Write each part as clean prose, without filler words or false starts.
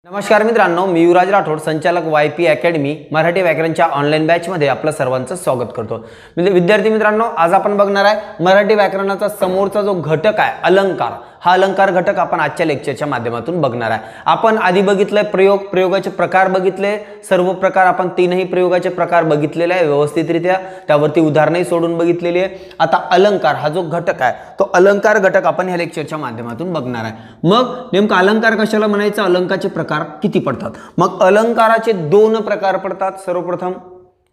नमस्कार मित्रांनो, मी युवराज राठोड, संचालक YP अकॅडमी मराठी व्याकरणच्या ऑनलाईन बॅचमध्ये आपलं सर्वांचं स्वागत करतो। विद्यार्थी मित्रांनो, आज आपण बघणार आहे मराठी व्याकरणाचा समोरचा जो घटक आहे अलंकार। हा अलंकार घटक आपण आजच्या लेक्चरच्या माध्यमातून बघणार आहे। आपण आधी बघितलंय प्रयोगाचे प्रकार बघितले, सर्व प्रकार आपण तीनही प्रयोगाचे प्रकार बघितलेले आहे व्यवस्थितरित्या, त्यावरती उदाहरणे सोडून बघितलेली आहे। आता अलंकार हा जो घटक आहे तो अलंकार घटक आपण ह्या लेक्चरच्या माध्यमातून बघणार आहे। मग नेमका अलंकार कशाला म्हणायचं, अलंकाराचे प्रकार किती पडतात? मग अलंकाराचे दोन प्रकार पडतात सर्वप्रथम,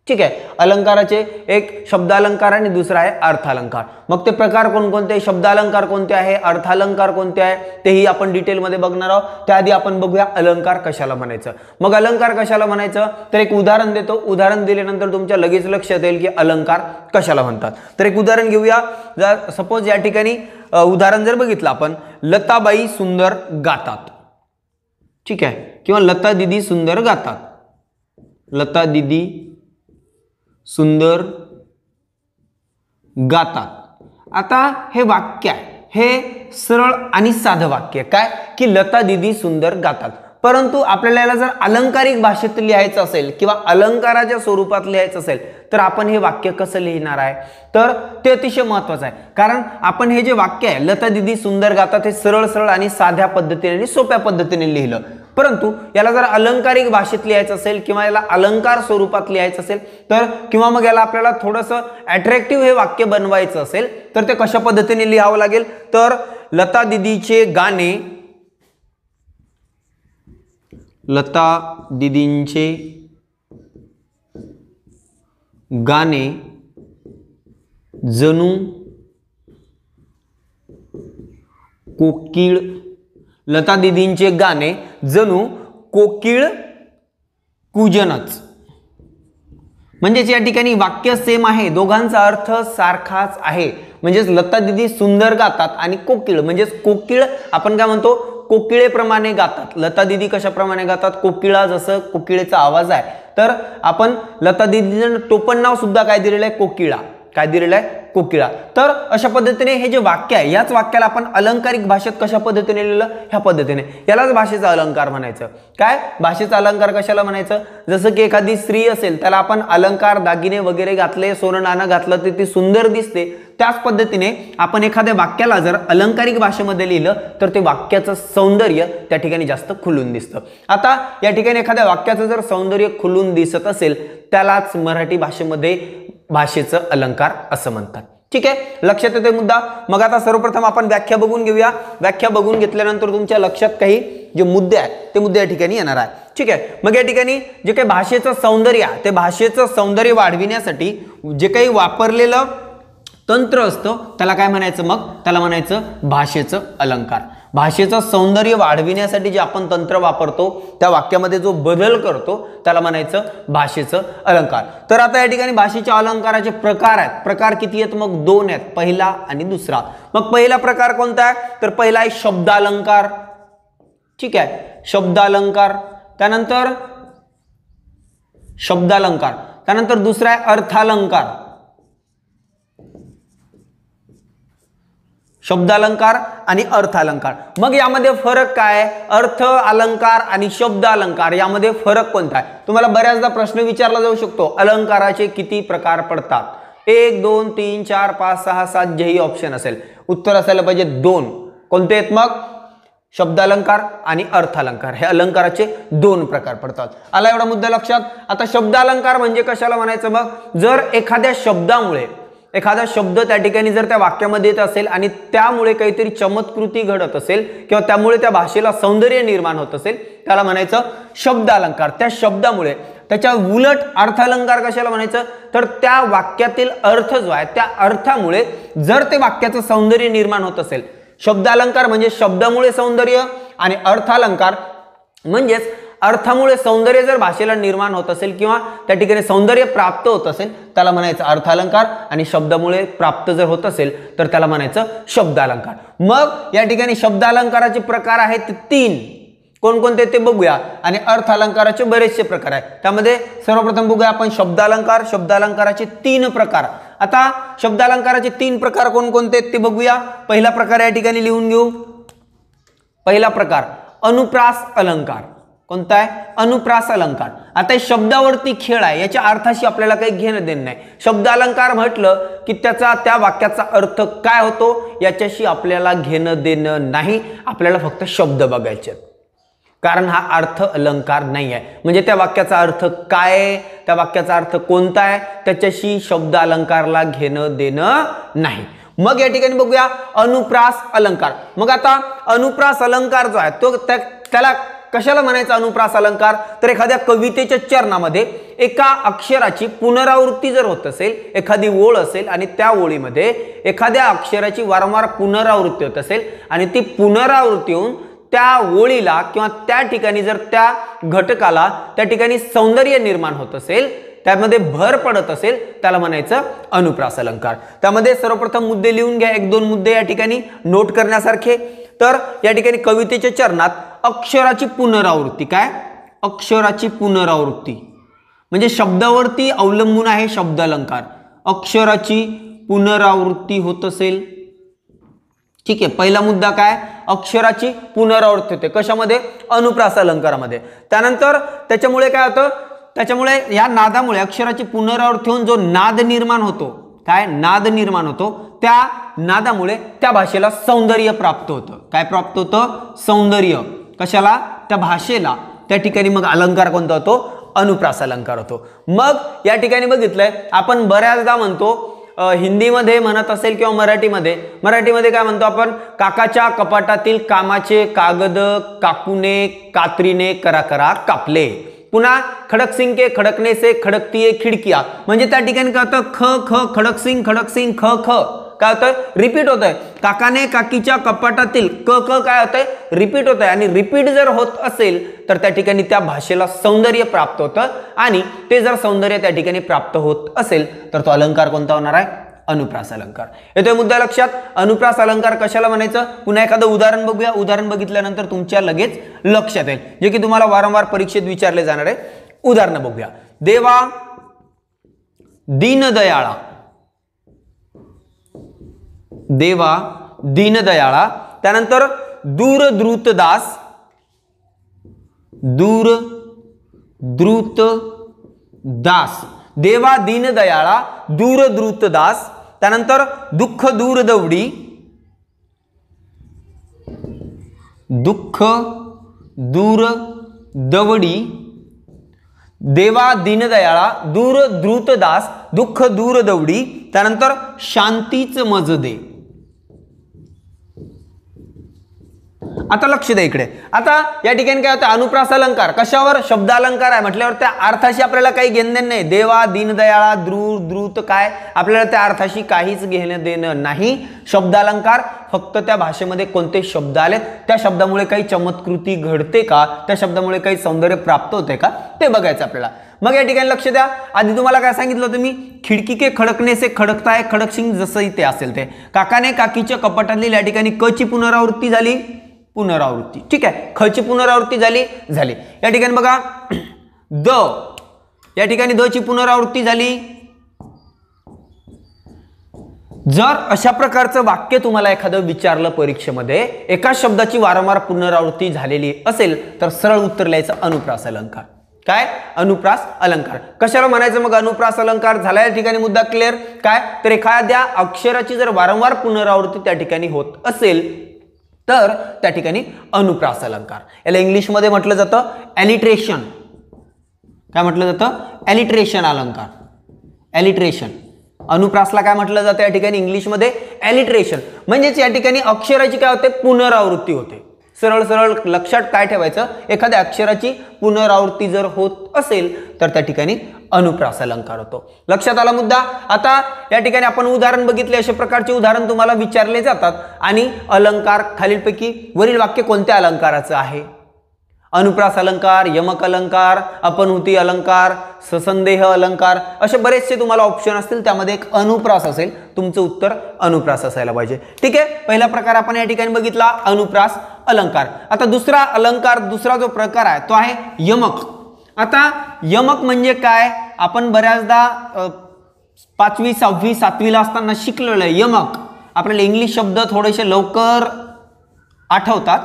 ठीक आहे। अलंकाराचे एक शब्दालंकार आणि दुसरा आहे अर्थालंकार। मग ते प्रकार कोणकोणते, शब्दालंकार कोणते आहे, अर्थालंकार कोणते आहे, तेही आपण डिटेल मध्ये बघणार आहोत। त्याआधी आपण बघूया अलंकार कशाला म्हणायचं। मग अलंकार कशाला म्हणायचं तर एक उदाहरण देतो, उदाहरण दिल्यानंतर तुमच्या लगेच लक्षात येईल की अलंकार कशाला म्हणतात। तर एक उदाहरण घेऊया। सपोज या ठिकाणी उदाहरण जर बघितलं आपण, लताबाई सुंदर गातात, ठीक आहे, किंवा लता दीदी सुंदर गातात, लता दीदी सुंदर गातात। आता हे वाक्य आहे, हे सरळ आणि साधं वाक्य काय की लता दीदी सुंदर गातात। परंतु आपल्याला याला जर अलंकारिक भाषेत लिहायचं असेल किंवा अलंकाराच्या स्वरूपात लिहायचं असेल तर आपण हे वाक्य कसं लिहिणार आहे, तर ते अतिशय महत्त्वाचं आहे। कारण आपण हे जे वाक्य आहे लता दीदी सुंदर गातात हे सरळ सरळ आणि साध्या पद्धतीने आणि सोप्या पद्धतीने लिहिलं, परंतु याला जर अलंकारिक भाषेत लिहायचं असेल किंवा याला अलंकार स्वरूपात लिहायचं असेल तर किंवा मग याला आपल्याला थोडंसं अट्रॅक्टिव्ह हे वाक्य बनवायचं असेल तर ते कशा पद्धतीने लिहावं लागेल, तर लता दीदीचे गाणे, लता दीदींचे गाणे जणू कोकिळ, लता दीदींचे गाणे जणू कोकिळ कूजनच। म्हणजेच या ठिकाणी वाक्य सेम आहे, दोघांचा अर्थ सारखाच आहे। म्हणजेच लता दीदी सुंदर गातात आणि कोकिळ म्हणजेच कोकिळ आपण काय म्हणतो, कोकिळेप्रमाणे गातात। लता दीदी कशाप्रमाणे गातात, कोकिळा, जसं कोकिळेचा आवाज आहे तर आपण लता दीदीचं टोपण नाव सुद्धा काय दिलेलं आहे, कोकिळा, काय दिलेलं आहे, कोकिळा। तर अशा पद्धतीने हे जे वाक्य आहे याच वाक्याला आपण अलंकारिक भाषेत कशा पद्धतीने लिहिलं, ह्या पद्धतीने, यालाच भाषेचा अलंकार म्हणायचं। काय भाषेचा अलंकार कशाला म्हणायचं, जसं की एखादी स्त्री असेल त्याला आपण अलंकार दागिने वगैरे घातले, सोनं नाणं घातलं तर ती सुंदर दिसते, त्याच पद्धतीने आपण एखाद्या वाक्याला जर अलंकारिक भाषेमध्ये लिहिलं तर ते वाक्याचं सौंदर्य त्या ठिकाणी जास्त खुलून दिसतं। आता या ठिकाणी एखाद्या वाक्याचं जर सौंदर्य खुलून दिसत असेल त्यालाच मराठी भाषेमध्ये भाषेचं अलंकार असं म्हणतात, ठीक आहे, लक्षात येतोय मुद्दा। मग आता सर्वप्रथम आपण व्याख्या बघून घेऊया। व्याख्या बघून घेतल्यानंतर तुमच्या लक्षात काही जे मुद्दे आहेत ते मुद्दे या ठिकाणी येणार आहे, ठीक आहे। मग या ठिकाणी जे काही भाषेचं सौंदर्य आहे ते भाषेचं सौंदर्य वाढविण्यासाठी जे काही वापरलेलं तंत्र असतं त्याला काय म्हणायचं, मग त्याला म्हणायचं भाषेचं अलंकार। भाषेचं सौंदर्य वाढविण्यासाठी जे आपण तंत्र वापरतो त्या वाक्यामध्ये जो बदल करतो त्याला म्हणायचं भाषेचं अलंकार। तर आता या ठिकाणी भाषेच्या अलंकाराचे प्रकार आहेत, प्रकार किती आहेत, मग दोन आहेत, पहिला आणि दुसरा। मग पहिला प्रकार कोणता आहे तर पहिला आहे शब्दालंकार, ठीक आहे, शब्दालंकार, त्यानंतर शब्दालंकार, त्यानंतर दुसरा आहे अर्थालंकार, शब्दालंकार आणि अर्थालंकार। मग यामध्ये फरक काय, अर्थ अलंकार आणि शब्द अलंकार यामध्ये फरक कोणता आहे? तुम्हाला बऱ्याचदा प्रश्न विचारला जाऊ शकतो, अलंकाराचे किती प्रकार पडतात, 1 2 3 4 5 6 7 जेही ऑप्शन असेल, उत्तर असायला पाहिजे 2। कोणते आहेत मग, शब्दालंकार आणि अर्थालंकार, हे अलंकाराचे 2 प्रकार पडतात। आला एवढा मुद्दा लक्षात। आता शब्दालंकार म्हणजे कशाला म्हणायचं, मग जर एखाद्या शब्दामुळे एखादा शब्द त्या ठिकाणी जर त्या वाक्यामध्ये येत असेल आणि त्यामुळे काहीतरी चमत्कृती घडत असेल किंवा त्यामुळे त्या भाषेला सौंदर्य निर्माण होत असेल त्याला म्हणायचं शब्दालंकार। त्या शब्दामुळे, त्याच्या उलट अर्थालंकार कशाला म्हणायचं तर त्या वाक्यातील अर्थ जो आहे त्या अर्थामुळे जर ते वाक्याचं सौंदर्य निर्माण होत असेल। शब्दालंकार म्हणजे शब्दामुळे सौंदर्य आणि अर्थालंकार म्हणजेच अर्थामुळे सौंदर्य जर भाषेला निर्माण होत असेल किंवा त्या ठिकाणी सौंदर्य प्राप्त होत असेल त्याला म्हणायचं अर्थालंकार, आणि शब्दामुळे प्राप्त जर होत असेल तर त्याला म्हणायचं शब्दालंकार। मग या ठिकाणी शब्दालंकाराचे प्रकार आहेत 3, कोणकोणते ते बघूया, आणि अर्थालंकाराचे बरेचसे प्रकार आहेत। त्यामध्ये सर्वप्रथम बघूया आपण शब्दालंकार, शब्दालंकाराचे 3 प्रकार। आता शब्दालंकाराचे 3 प्रकार कोणकोणते ते बघूया। पहिला प्रकार या ठिकाणी लिहून घेऊ, पहिला प्रकार अनुप्रास अलंकार। कोणता आहे? अनुप्रास अलंकार. आता शब्दावरती खेळ आहे, याच्या अर्थाशी आपल्याला काही घेणं देणं नाही. शब्द अलंकार म्हटलं की त्याचा त्या वाक्याचा अर्थ काय होतो याच्याशी आपल्याला घेणं देणं नाही. आपल्याला फक्त शब्द बघायचे, कारण हा अर्थ अलंकार नाही आहे. म्हणजे त्या वाक्याचा अर्थ काय आहे, त्या वाक्याचा अर्थ कोणता आहे, त्याच्याशी शब्द अलंकारला घेणं देणं नाही. मग या ठिकाणी बघूया अनुप्रास अलंकार. मग आता अनुप्रास अलंकार जो आहे तो त्याला कशाला म्हणायचा अनुप्रास अलंकार? तर एखाद्या कवितेच्या चरणामध्ये एका अक्षराची पुनरावृत्ती जर होत असेल, एखादी ओळ असेल आणि त्या ओळीमध्ये एखाद्या अक्षराची वारंवार पुनरावृत्ती होत असेल आणि ती पुनरावृत्ती होऊन त्या ओळीला किंवा त्या ठिकाणी जर त्या घटकाला त्या ठिकाणी सौंदर्य निर्माण होत असेल, त्यामध्ये भर पडत असेल, त्याला म्हणायचं अनुप्रास अलंकार. त्यामध्ये सर्वप्रथम मुद्दे लिहून घ्या, 1-2 मुद्दे या ठिकाणी नोट करण्यासारखे. तर या ठिकाणी कवितेच्या चरणात अक्षराची पुनरावृत्ती, काय? अक्षराची पुनरावृत्ती म्हणजे शब्दावरती अवलंबून आहे शब्द अलंकार. अक्षराची पुनरावृत्ती होत असेल, ठीक आहे. पहिला मुद्दा काय? अक्षराची पुनरावृत्ती होते. कशामध्ये? अनुप्रास अलंकारामध्ये. त्यानंतर त्याच्यामुळे काय होतं? त्याच्यामुळे या नादामुळे अक्षराची पुनरावृत्ती होऊन जो नाद निर्माण होतो, काय? नाद निर्माण होतो. त्या नादामुळे त्या भाषेला सौंदर्य प्राप्त होतं. काय प्राप्त होतं? सौंदर्य. कशाला? त्या भाषेला. त्या ठिकाणी मग अलंकार कोणता होतो? अनुप्रास अलंकार होतो. मग या ठिकाणी बघितलंय आपण बऱ्याचदा म्हणतो, हिंदीमध्ये म्हणत असेल किंवा मराठीमध्ये काय म्हणतो आपण? काकाच्या कपाटातील कामाचे कागद काकूने कात्रीने करा करा कापले. पुन्हा खडकसिंग के खडकने से खडकती है खिडकिया. म्हणजे त्या ठिकाणी काय होतं? ख ख खडकसिंग खडकसिंग ख ख काय होतंय? रिपीट होत आहे. काकाने काकीच्या कपाटातील क क काय होतंय? रिपीट होत आहे. आणि रिपीट जर होत असेल तर त्या ठिकाणी त्या भाषेला सौंदर्य प्राप्त होतं आणि ते जर सौंदर्य त्या ठिकाणी प्राप्त होत असेल तर तो अलंकार कोणता होणार आहे? अनुप्रास अलंकार. येतोय मुद्दा लक्षात? अनुप्रास अलंकार कशाला म्हणायचं? पुन्हा एखादं उदाहरण बघूया. उदाहरण बघितल्यानंतर तुमच्या लगेच लक्षात येईल, जे की तुम्हाला वारंवार परीक्षेत विचारले जाणार आहे. उदाहरण बघूया. देवा दीनदयाळा. देवा दीनदयाळा. त्यानंतर दूरद्रुतदास. दूरद्रुतदास. देवा दीनदयाळा दूरद्रुतदास. त्यानंतर दुःख दूर दवडी. दुःख दूर दवडी. देवा दीनदयाळा दूरद्रुतदास दुःख दूर दवडी. त्यानंतर शांतीच मज दे. आता लक्ष द्या इकडे. आता या ठिकाणी काय होतं? अनुप्रास अलंकार कशावर? शब्द अलंकार आहे म्हटल्यावर त्या अर्थाशी आपल्याला काही घेणं देणं नाही. देवा दीनदयाळा द्रुत काय? आपल्याला त्या अर्थाशी काहीच घेणं देणं नाही. शब्द अलंकार फक्त त्या भाषेमध्ये कोणते शब्द आलेत, त्या शब्दामुळे काही चमत्कृती घडते का, त्या शब्दामुळे काही सौंदर्य प्राप्त होते का, ते बघायचं आपल्याला. मग या ठिकाणी लक्ष द्या. आधी तुम्हाला काय सांगितलं होतं मी? खिडकी के खडकने से खडकता है खडकसिंग, जसं इथे असेल ते. काकाने काकीच्या कपाटातली या ठिकाणी क ची पुनरावृत्ती झाली, पुनरावृत्ती. ठीक आहे. ख ची पुनरावृत्ती झाली. या ठिकाणी बघा द, या ठिकाणी द ची पुनरावृत्ती झाली. जर अशा प्रकारचं वाक्य तुम्हाला एखादं विचारलं परीक्षेमध्ये, एका शब्दाची वारंवार पुनरावृत्ती झालेली असेल तर सरळ उत्तर लिहायचं अनुप्रास अलंकार. काय? अनुप्रास अलंकार. कशाला म्हणायचं मग अनुप्रास अलंकार? झाला या ठिकाणी मुद्दा क्लिअर. काय? तर एखाद्या अक्षराची जर वारंवार पुनरावृत्ती त्या ठिकाणी होत असेल तर त्या ठिकाणी अनुप्रास अलंकार. याला इंग्लिशमध्ये म्हटलं जातं एलिट्रेशन. काय म्हटलं जातं? एलिट्रेशन अलंकार. एलिट्रेशन. अनुप्रासला काय म्हटलं जातं या ठिकाणी इंग्लिशमध्ये? एलिट्रेशन. म्हणजेच या ठिकाणी अक्षराची काय होते? पुनरावृत्ती होते. सरळ सरळ लक्षात काय ठेवायचं? एखाद्या अक्षराची पुनरावृत्ती जर होत असेल तर त्या ठिकाणी अनुप्रास अलंकार होतो. लक्षात आला मुद्दा? आता या ठिकाणी आपण उदाहरण बघितले. अशा प्रकारचे उदाहरण तुम्हाला विचारले जातात. आणि अलंकार खालीलपैकी वरील वाक्य कोणत्या अलंकाराचं आहे? अनुप्रास अलंकार, यमक अलंकार, अपनहुती अलंकार, ससंदेह अलंकार, असे बरेचसे तुम्हाला ऑप्शन असतील. त्यामध्ये एक अनुप्रास असेल. तुमचं उत्तर अनुप्रास असायला पाहिजे. ठीक आहे. पहिला प्रकार आपण या ठिकाणी बघितला अनुप्रास अलंकार. आता दुसरा अलंकार, दुसरा जो प्रकार आहे तो आहे यमक. आता यमक म्हणजे काय? आपण बऱ्याचदा 5वी 6वी 7वीला असताना शिकलेलं आहे यमक. आपल्याला इंग्लिश शब्द थोडेसे लवकर आठवतात.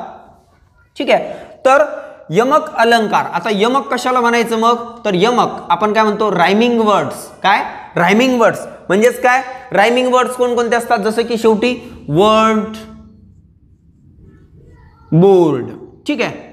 ठीक आहे. तर यमक अलंकार. आता यमक कशाला म्हणायचं मग, तर यमक आपण काय म्हणतो, रायमिंग वर्ड्स. काय रायमिंग वर्ड्स म्हणजेच काय, रायमिंग वर्ड्स कोणकोणते असतात, जसं की शेवटी वर्ड, बोर्ड. ठीक आहे,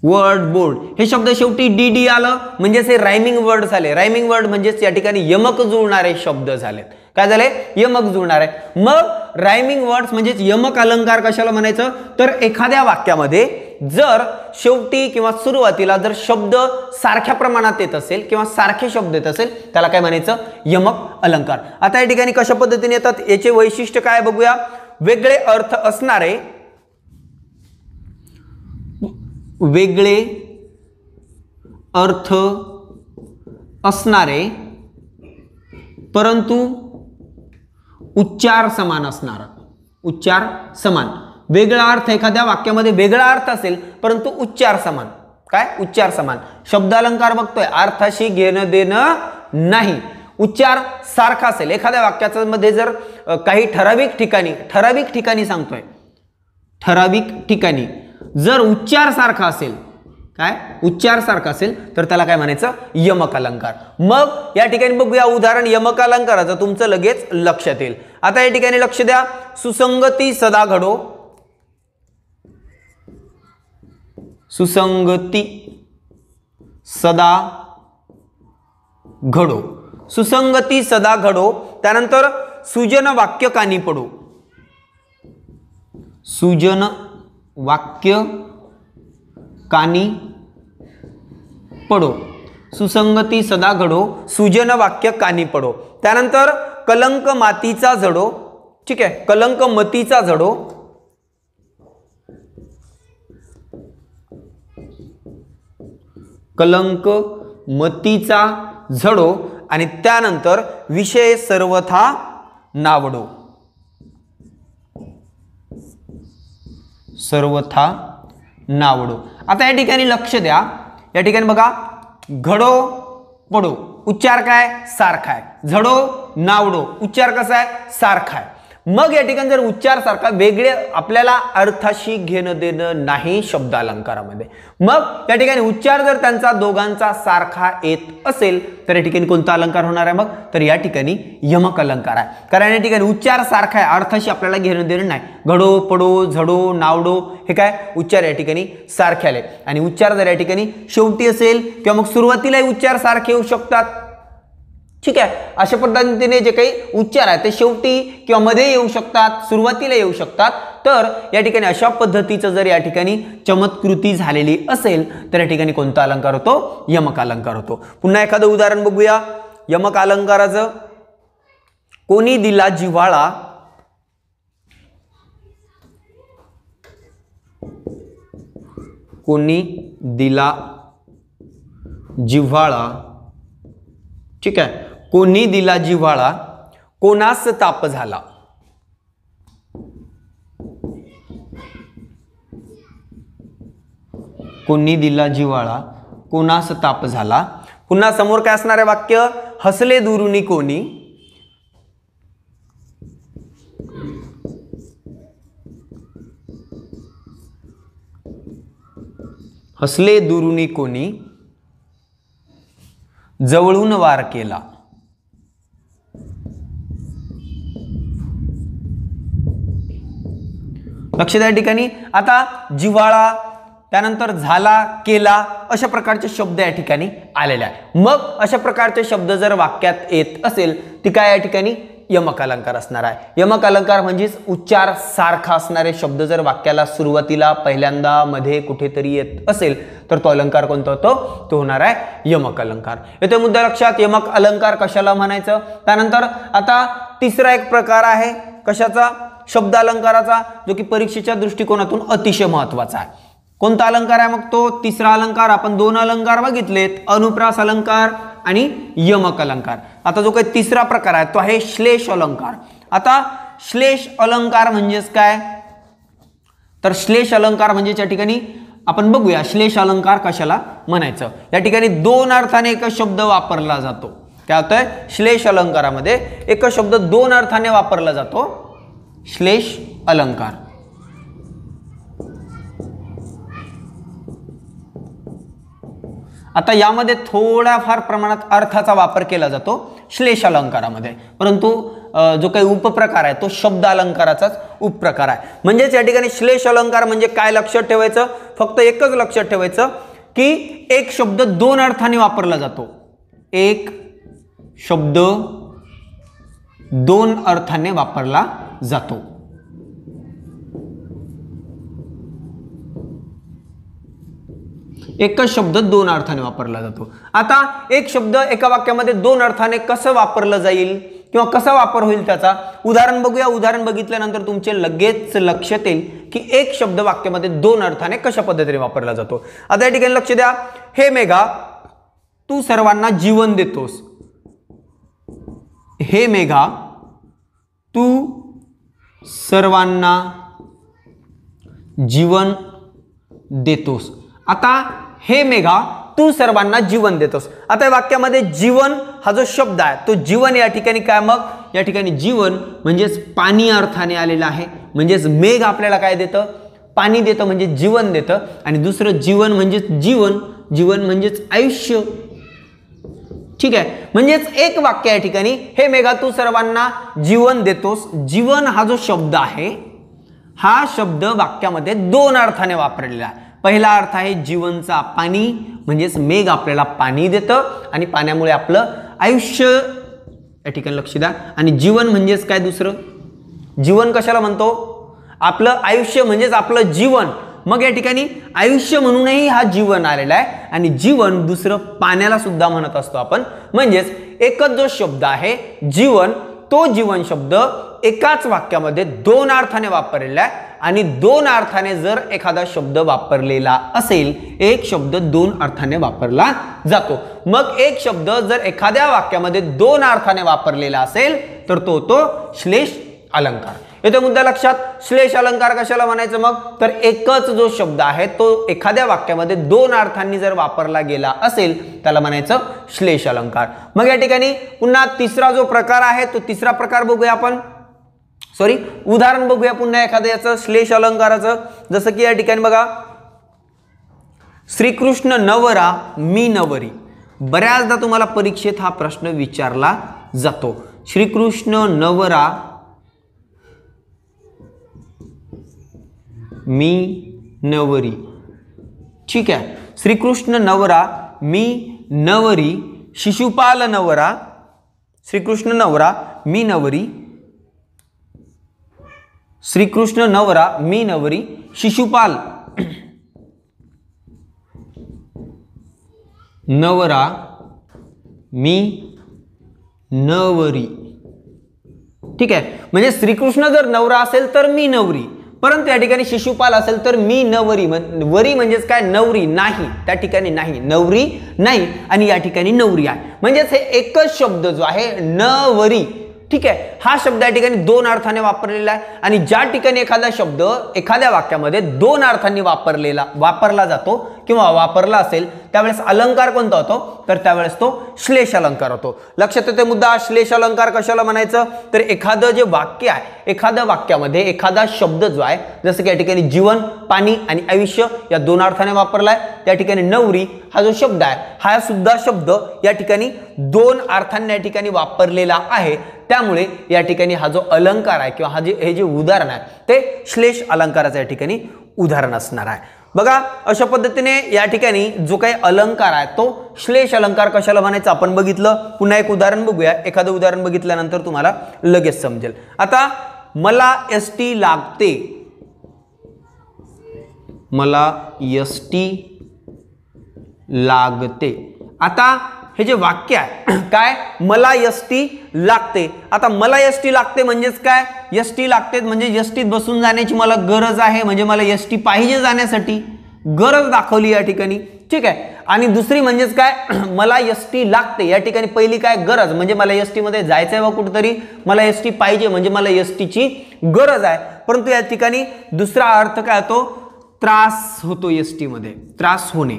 वर्ड, बोर्ड हे शब्द शेवटी डी डी आलं म्हणजेच हे रायमिंग वर्ड झाले. रायमिंग वर्ड म्हणजेच या ठिकाणी यमक जुळणारे शब्द झालेत. काय झाले, यमक जुळणारे. मग रायमिंग वर्ड्स म्हणजेच यमक अलंकार कशाला म्हणायचं, तर एखाद्या वाक्यामध्ये जर शेवटी किंवा सुरुवातीला जर शब्द सारख्या प्रमाणात येत असेल किंवा सारखे शब्द येत असेल त्याला काय म्हणायचं, यमक अलंकार. आता या ठिकाणी कशा पद्धतीने येतात, याचे वैशिष्ट्य काय बघूया. वेगळे अर्थ असणारे, वेगळे अर्थ असणारे परंतु उच्चार समान असणार. उच्चार समान, वेगळा अर्थ, एखाद्या वाक्यामध्ये वेगळा अर्थ असेल परंतु उच्चार समान. काय, उच्चार समान. शब्दालंकार बघतोय, अर्थाशी घेणं देणं नाही. उच्चार सारखा असेल, एखाद्या वाक्याच्या मध्ये जर काही ठराविक ठिकाणी सांगतोय, ठराविक ठिकाणी जर उच्चार सारखा असेल, काय उच्चार सारखा असेल तर त्याला काय म्हणायचं, यमक अलंकार. मग या ठिकाणी बघूया उदाहरण यमक अलंकाराचं, तुमचं लगेच लक्षात येईल. आता या ठिकाणी लक्ष द्या. सुसंगती सदा घडो, सुसंगती सदा घडो, सुसंगती सदा घडो. त्यानंतर सुजन वाक्य कानी पडो, सुजन वाक्य कानी पडो, सुसंगती सदा घडो, सुजन वाक्य कानी पडो. त्यानंतर कलंक मातीचा जडो. ठीक आहे, कलंक मतीचा जडो, कलंक मतीचा झडो. आणि त्यानंतर विषय सर्वथा नावडो, सर्वथा नावडो. आता या ठिकाणी लक्ष द्या. या ठिकाणी बघा, घडो पडो उच्चार काय सारखा आहे, झडो नावडो उच्चार कसा आहे सारखा आहे. मग या ठिकाणी जर उच्चार सारखा, वेगळे आपल्याला अर्थाशी घेणं देणं नाही शब्दालंकारामध्ये. मग या ठिकाणी उच्चार जर त्यांचा दोघांचा सारखा येत असेल तर या ठिकाणी कोणता अलंकार होणार आहे मग, तर या ठिकाणी यमक अलंकार आहे. कारण या ठिकाणी उच्चार सारखा आहे, अर्थाशी आपल्याला घेणं देणं नाही. घडो पडो झडो नावडो हे काय उच्चार या ठिकाणी सारखे आले. आणि उच्चार जर या ठिकाणी शेवटी असेल किंवा मग सुरुवातीलाही उच्चार सारखे येऊ शकतात. ठीक आहे, अशा पद्धतीने जे काही उच्चार आहे ते शेवटी किंवा मध्ये येऊ शकतात, सुरुवातीला येऊ शकतात. तर या ठिकाणी अशा पद्धतीचं जर या ठिकाणी चमत्कृती झालेली असेल तर या ठिकाणी कोणता अलंकार होतो, यमक अलंकार होतो. पुन्हा एखादं उदाहरण बघूया यमक अलंकाराचं. कोणी दिला जिव्हाळा, कोणी दिला जिव्हाळा. ठीक आहे, कोणी दिला जिव्हाळा कोणास ताप झाला. कोणी दिला जिव्हाळा कोणास ताप झाला. पुन्हा समोर काय असणार आहे वाक्य, हसले दुरुनी कोणी. हसले दुरुनी कोणी जवळून वार केला. लक्ष द्या ठिकाणी. आता जिव्हाळा त्यानंतर झाला केला अशा प्रकारचे शब्द या ठिकाणी आलेले आहे. मग अशा प्रकारचे शब्द जर वाक्यात येत असेल ती काय या ठिकाणी यमक अलंकार असणार आहे. यमक अलंकार म्हणजेच उच्चार सारखा असणारे शब्द जर वाक्याला सुरुवातीला पहिल्यांदा मध्ये कुठेतरी येत असेल तर तो अलंकार कोणता होतो, तो होणार आहे यमक अलंकार. येथे मुद्दा लक्षात, यमक अलंकार कशाला म्हणायचं. त्यानंतर आता तिसरा एक प्रकार आहे कशाचा, शब्द अलंकाराचा, जो की परीक्षेच्या दृष्टिकोनातून अतिशय महत्वाचा आहे. कोणता अलंकार आहे मग तो तिसरा अलंकार. आपण दोन अलंकार बघितलेत, अनुप्रास अलंकार आणि यमक अलंकार. आता जो काही तिसरा प्रकार आहे तो आहे श्लेष अलंकार. आता श्लेष अलंकार म्हणजेच काय, तर श्लेष अलंकार म्हणजे या ठिकाणी आपण बघूया श्लेष अलंकार कशाला म्हणायचं. या ठिकाणी दोन अर्थाने एक शब्द वापरला जातो. काय होतंय, श्लेष अलंकारामध्ये एक शब्द दोन अर्थाने वापरला जातो, श्लेष अलंकार. आता यामध्ये थोड्याफार प्रमाणात अर्थाचा वापर केला जातो श्लेष अलंकारामध्ये, परंतु जो काही उपप्रकार आहे तो शब्द अलंकाराचाच उपप्रकार आहे. म्हणजेच या ठिकाणी श्लेष अलंकार म्हणजे काय लक्षात ठेवायचं, फक्त एकच लक्षात ठेवायचं की एक शब्द दोन अर्थाने वापरला जातो. एक शब्द दोन अर्थाने वापरला जातो. एकच शब्द दोन अर्थाने वापरला जातो. आता एक शब्द एका वाक्यामध्ये दोन अर्थाने कसं वापरलं जाईल किंवा कसा वापर होईल त्याचा उदाहरण बघूया. उदाहरण बघितल्यानंतर तुमचे लगेच लक्षात येईल की एक शब्द वाक्यामध्ये दोन अर्थाने कशा पद्धतीने वापरला जातो. आता या ठिकाणी लक्ष द्या. हे मेघा तू सर्वांना जीवन देतोस. हे मेघा तू सर्वांना जीवन देतोस. आता हे मेघा तू सर्वांना जीवन देतोस. आता या वाक्यामध्ये जीवन हा जो शब्द आहे तो जीवन या ठिकाणी काय, मग या ठिकाणी जीवन म्हणजेच पाणी अर्थाने आलेला आहे. म्हणजेच मेघ आपल्याला काय देतं, पाणी देतं, म्हणजे जीवन देतं. आणि दुसरं जीवन म्हणजेच जीवन, जीवन म्हणजेच आयुष्य. ठीक आहे, म्हणजेच एक वाक्य या ठिकाणी हे मेघा तू सर्वांना जीवन देतोस. जीवन हा जो शब्द आहे हा शब्द वाक्यामध्ये दोन अर्थाने वापरलेला आहे. पहिला अर्थ आहे जीवनचा पाणी, म्हणजेच मेघ आपल्याला पाणी देतं आणि पाण्यामुळे आपलं आयुष्य, या ठिकाणी लक्ष द्या. आणि जीवन म्हणजेच काय, दुसरं जीवन कशाला म्हणतो, आपलं आयुष्य म्हणजेच आपलं जीवन. मग या ठिकाणी आयुष्य म्हणूनही हा जीवन आलेला आहे आणि जीवन दुसरं पाण्याला सुद्धा म्हणत असतो आपण. म्हणजेच एकच जो शब्द आहे जीवन, तो जीवन शब्द एकाच वाक्यामध्ये दोन अर्थाने वापरलेला आहे. आणि दोन अर्थाने जर एखादा शब्द वापरलेला असेल, एक शब्द दोन अर्थाने वापरला जातो. मग एक शब्द जर एखाद्या वाक्यामध्ये दोन अर्थाने वापरलेला असेल तर तो श्लेष अलंकार. येतो मुद्दा लक्षात. श्लेष अलंकार कशाला म्हणायचं मग, तर एकच जो शब्द आहे तो एखाद्या वाक्यामध्ये दोन अर्थांनी जर वापरला गेला असेल त्याला म्हणायचं श्लेष अलंकार. मग या ठिकाणी पुन्हा तिसरा जो प्रकार आहे तो तिसरा प्रकार बघूया आपण. उदाहरण बघूया पुन्हा एखाद्याचं श्लेष अलंकाराचं. जसं की या ठिकाणी बघा, श्रीकृष्ण नवरा मी नवरी. बऱ्याचदा तुम्हाला परीक्षेत हा प्रश्न विचारला जातो. श्रीकृष्ण नवरा मी नवरी. ठीक आहे, श्रीकृष्ण नवरा मी नवरी. शिशुपाल नवरा. श्रीकृष्ण नवरा मी नवरी. श्रीकृष्ण नवरा मी नवरी. शिशुपाल नवरा मी नवरी. ठीक आहे, म्हणजे श्रीकृष्ण जर नवरा असेल तर मी नवरी, परंतु या ठिकाणी शिशुपाल असेल तर मी नवरी. वरी म्हणजेच काय, नवरी नाही. त्या ठिकाणी नाही, नवरी नाही आणि या ठिकाणी नवरी आहे. म्हणजेच हे एकच शब्द जो आहे नवरी, ठीक आहे, हा शब्द या ठिकाणी दोन अर्थाने वापरलेला आहे. आणि ज्या ठिकाणी एखादा शब्द एखाद्या वाक्यामध्ये दोन अर्थांनी वापरला जातो किंवा वापरला असेल त्यावेळेस अलंकार कोणता होतो, तर त्यावेळेस तो श्लेष अलंकार होतो. लक्षात येते मुद्दा. श्लेष अलंकार कशाला म्हणायचं, तर एखादं जे वाक्य आहे, एखाद्या वाक्यामध्ये एखादा शब्द जो आहे, जसं की या ठिकाणी जीवन, पाणी आणि आयुष्य या दोन अर्थाने वापरलाय. त्या ठिकाणी नवरी हा जो शब्द आहे हा सुद्धा शब्द या ठिकाणी दोन अर्थांनी या ठिकाणी वापरलेला आहे. त्यामुळे या ठिकाणी हा जो अलंकार आहे किंवा हे जे उदाहरण आहे ते श्लेष अलंकाराचं या ठिकाणी उदाहरण असणार आहे. बघा, अशा पद्धतीने या ठिकाणी जो काही अलंकार आहे तो श्लेष अलंकार कशाला म्हणायचं आपण बघितलं. पुन्हा एक उदाहरण बघूया. एखादं उदाहरण बघितल्यानंतर तुम्हाला लगेच समजेल. आता मला एसटी लागते. मला एसटी लागते. आता हे जे वाक्य आहे काय, मला एसटी लागते. आता मला एसटी लागते म्हणजेच काय, एसटी लागते म्हणजे एसटीत बसून जाण्याची मला गरज आहे, म्हणजे मला एसटी पाहिजे जाण्यासाठी, गरज दाखवली या ठिकाणी. ठीक आहे, आणि दुसरी म्हणजेच काय, मला एसटी लागते. या ठिकाणी पहिली काय, गरज, म्हणजे मला एसटी मध्ये जायचंय व कुठेतरी, मला एसटी पाहिजे म्हणजे मला एसटीची गरज आहे. परंतु या ठिकाणी दुसरा अर्थ काय होतो, त्रास होतो एसटी मध्ये, त्रास होणे.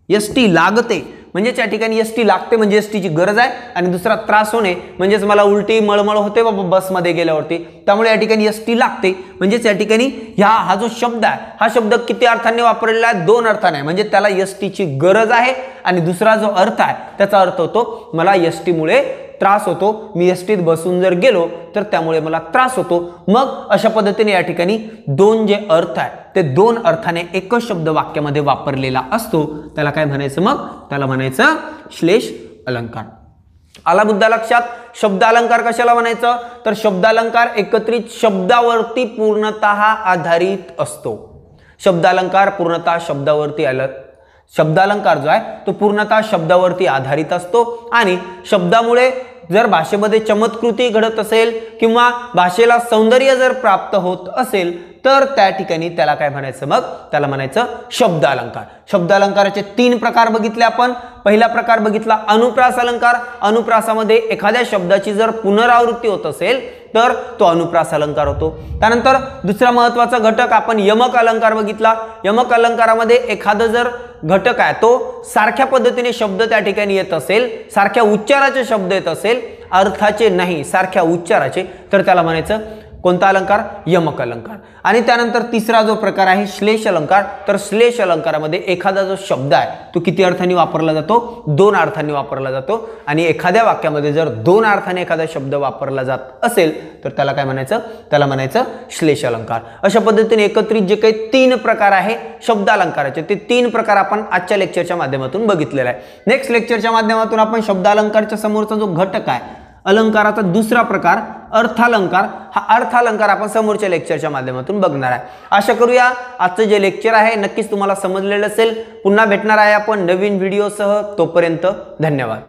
एसटी लागते म्हणजेच या ठिकाणी एसटी लागते म्हणजे एसटीची गरज आहे, आणि दुसरा त्रास होणे म्हणजेच मला उलटी मळमळ होते बाबा बसमध्ये गेल्यावरती, त्यामुळे या ठिकाणी एसटी लागते. म्हणजेच या ठिकाणी हा जो शब्द आहे हा शब्द किती अर्थाने वापरलेला आहे? 2 अर्थाने. म्हणजे त्याला एसटीची गरज आहे, आणि दुसरा जो अर्थ आहे त्याचा अर्थ होतो मला एसटी मुळे त्रास होतो, मी एसटीत बसून जर गेलो तर त्यामुळे मला त्रास होतो. मग अशा पद्धतीने या ठिकाणी 2 जे अर्थ आहे ते 2 अर्थाने एकच शब्द वाक्यामध्ये वापरलेला असतो. त्याला काय म्हणायचं? मग त्याला म्हणायचं श्लेष अलंकार. आला मुद्दा लक्षात? शब्द अलंकार कशाला म्हणायचं? तर शब्द अलंकार एकत्रित शब्दावरती पूर्णतः आधारित असतो. शब्द अलंकार पूर्णतः शब्द अलंकार जो आहे तो पूर्णतः शब्दावरती आधारित असतो, आणि शब्दामुळे जर भाषेमध्ये चमत्कृती घडत असेल किंवा भाषेला सौंदर्य जर प्राप्त होत असेल तर त्या ठिकाणी त्याला काय म्हणायचं? मग त्याला म्हणायचं शब्द अलंकार. शब्द अलंकाराचे 3 प्रकार बघितले आपण. पहिला प्रकार बघितला अनुप्रास अलंकार. अनुप्रासामध्ये एखाद्या शब्दाची जर पुनरावृत्ती होत असेल तर तो अनुप्रास अलंकार होतो. त्यानंतर दुसरा महत्त्वाचा घटक आपण यमक अलंकार बघितला. यमक अलंकारामध्ये एखादा जर घटक आहे तो सारख्या पद्धतीने शब्द त्या ठिकाणी येत असेल, सारख्या उच्चाराचे शब्द येत असेल, अर्थाचे नाही सारख्या उच्चाराचे, तर त्याला म्हणायचं कोणता अलंकार? यमक अलंकार. आणि त्यानंतर तिसरा जो प्रकार आहे श्लेष अलंकार. तर श्लेष अलंकारामध्ये एखादा जो शब्द आहे तो किती अर्थांनी वापरला जातो? 2 अर्थांनी वापरला जातो. आणि एखाद्या वाक्यामध्ये जर 2 अर्थाने एखादा शब्द वापरला जात असेल तर त्याला काय म्हणायचं? त्याला म्हणायचं श्लेष अलंकार. अशा पद्धतीने एकत्रित जे काही 3 प्रकार आहे शब्द अलंकाराचे ते 3 प्रकार आपण आजच्या लेक्चरच्या माध्यमातून बघितलेला आहे. नेक्स्ट लेक्चरच्या माध्यमातून आपण शब्द अलंकाराच्या समोरचा जो घटक आहे अलंकाराचा दुसरा प्रकार अर्थालंकार, हा अर्थालंकार आपण समोरच्या लेक्चरच्या माध्यमातून बघणार आहे. आशा करूया आजचं जे लेक्चर आहे नक्कीच तुम्हाला समजलेलं असेल. पुन्हा भेटणार आहे आपण नवीन व्हिडिओसह. तोपर्यंत धन्यवाद.